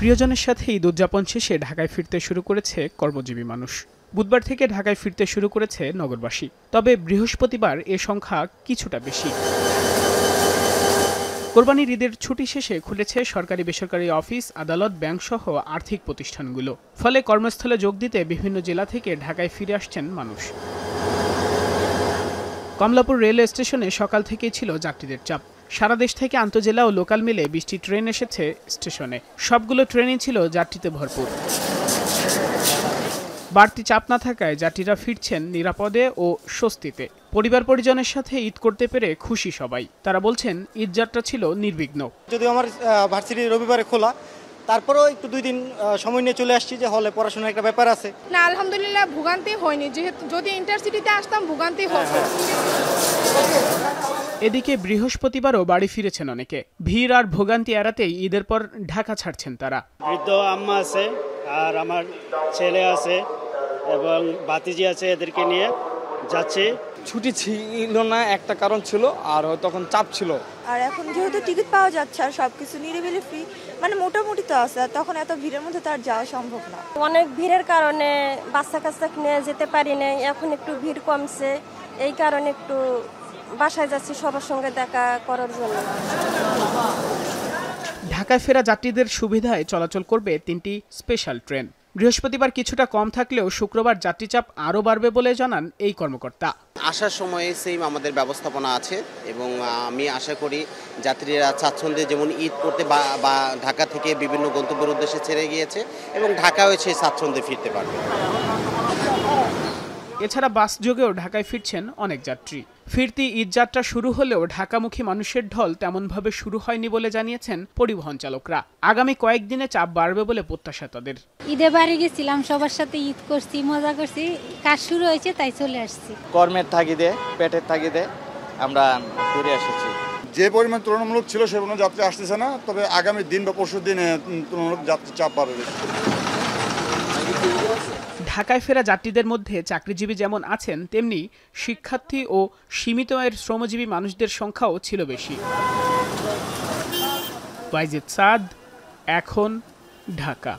প্রিয়জনের সাথে ঈদ উদযাপন শেষে ঢাকায় ফিরতে শুরু করেছে কর্মজীবী মানুষ। বুধবার থেকে ঢাকায় ফিরতে শুরু করেছে নগরবাসী। তবে বৃহস্পতিবার এ সংখ্যা কিছুটা বেশি। কোরবানির ঈদের ছুটি শেষে খুলেছে সরকারি বেসরকারি অফিস, আদালত, ব্যাংকসহ আর্থিক প্রতিষ্ঠানগুলো। ফলে কর্মস্থলে যোগ দিতে বিভিন্ন জেলা থেকে ঢাকায় ফিরে আসছেন মানুষ। কমলাপুর রেলওয়ে স্টেশনে সকাল থেকেই ছিল যাত্রীদের চাপ। সারা দেশ থেকে আন্তজেলা ও লোকাল মিলে 20টি ট্রেন এসেছে স্টেশনে। সবগুলো ট্রেনই ছিল যাত্রীতে ভরপুর। বাড়তি চাপ না থাকায় যাত্রীরা ফিরছেন নিরাপদে ও স্বস্তিতে। পরিবার পরিজনের সাথে ঈদ করতে পেরে খুশি সবাই। তারা বলছেন ঈদ যাত্রা ছিল নির্বিঘ্ন। যদিও আমার ভার্সিটি রবিবারে খোলা, তারপরেও একটু 2 দিন সময় নিয়ে চলে আসছি, যে হলে পড়াশোনার একটা ব্যাপার আছে। না, আলহামদুলিল্লাহ ভোগান্তি হয়নি, যেহেতু যদি ইন্টারসিটিতে আসতাম ভোগান্তি হতো। এদিকে বৃহস্পতিবারও বাড়ি ফিরেছেন অনেকে। ভিড় আর ভোগান্তি এড়াতেই ঈদের পর ঢাকা ছাড়ছেন তারা। বৃদ্ধ আম্মা আছে আর আমার ছেলে আছে এবং ভাতিজি আছে, এদেরকে নিয়ে যাচ্ছি। ছুটি ছিল না, একটা কারণ ছিল, আর তখন চাপ ছিল। আর এখন যেহেতু টিকিট পাওয়া যাচ্ছে আর সবকিছু নিরিবিলি ফ্রি, মানে মোটামুটি তো আছে, তখন এত ভিড়ের মধ্যে তার যাওয়া সম্ভব না। অনেক ভিড়ের কারণে বাচ্চা কাচ্চা নিয়ে যেতে পারি না। এখন একটু ভিড় কমছে, এই কারণে একটু বাসায় যাচ্ছি সবার সঙ্গে দেখা করার জন্য। ঢাকায় ফেরা যাত্রীদের সুবিধায় চলাচল করবে 3টি স্পেশাল ট্রেন। বৃহস্পতিবার কিছুটা কম থাকলেও শুক্রবার যাত্রীচাপ আরও বাড়বে বলে জানান এই কর্মকর্তা। আসার সময়ে সেম আমাদের ব্যবস্থাপনা আছে এবং আমি আশা করি যাত্রীরা স্বাচ্ছন্দ্যে যেমন ঈদ করতে বা ঢাকা থেকে বিভিন্ন গন্তব্যের উদ্দেশ্যে ছেড়ে গিয়েছে এবং ঢাকাও এসে স্বাচ্ছন্দ্যে ফিরতে পারবে। এছাড়া বাস যোগেও ঢাকায় ফিরছেন অনেক যাত্রী। ফিরতি ঈদ যাত্রা শুরু হলেও ঢাকামুখী মানুষের ঢল তেমনভাবে শুরু হয়নি বলে জানিয়েছেন পরিবহন চালকরা। আগামী কয়েকদিনে চাপ বাড়বে বলে প্রত্যাশা তাদের। ঈদে বাড়ি গেছিলাম, সবার সাথে ঈদ করছি, মজা করছি, কাজ শুরু হয়েছে তাই চলে আসছি। কর্মের তাগিদে, পেটের তাগিদে আমরা ফিরে এসেছি। যে পরিমাণ তুলনামূলক ছিল সে পরিমাণ যাত্রী আসতেছে না, তবে আগামী দিন বা পরশু দিনে তুলনামূলক যাত্রী চাপ বাড়বে। ঢাকায় ফেরা যাত্রীদের মধ্যে চাকরিজীবী যেমন আছেন, তেমনি শিক্ষার্থী ও সীমিত আয়ের শ্রমজীবী মানুষদের সংখ্যাও ছিল বেশি। ওয়াইজিদ সাদ, এখন, ঢাকা।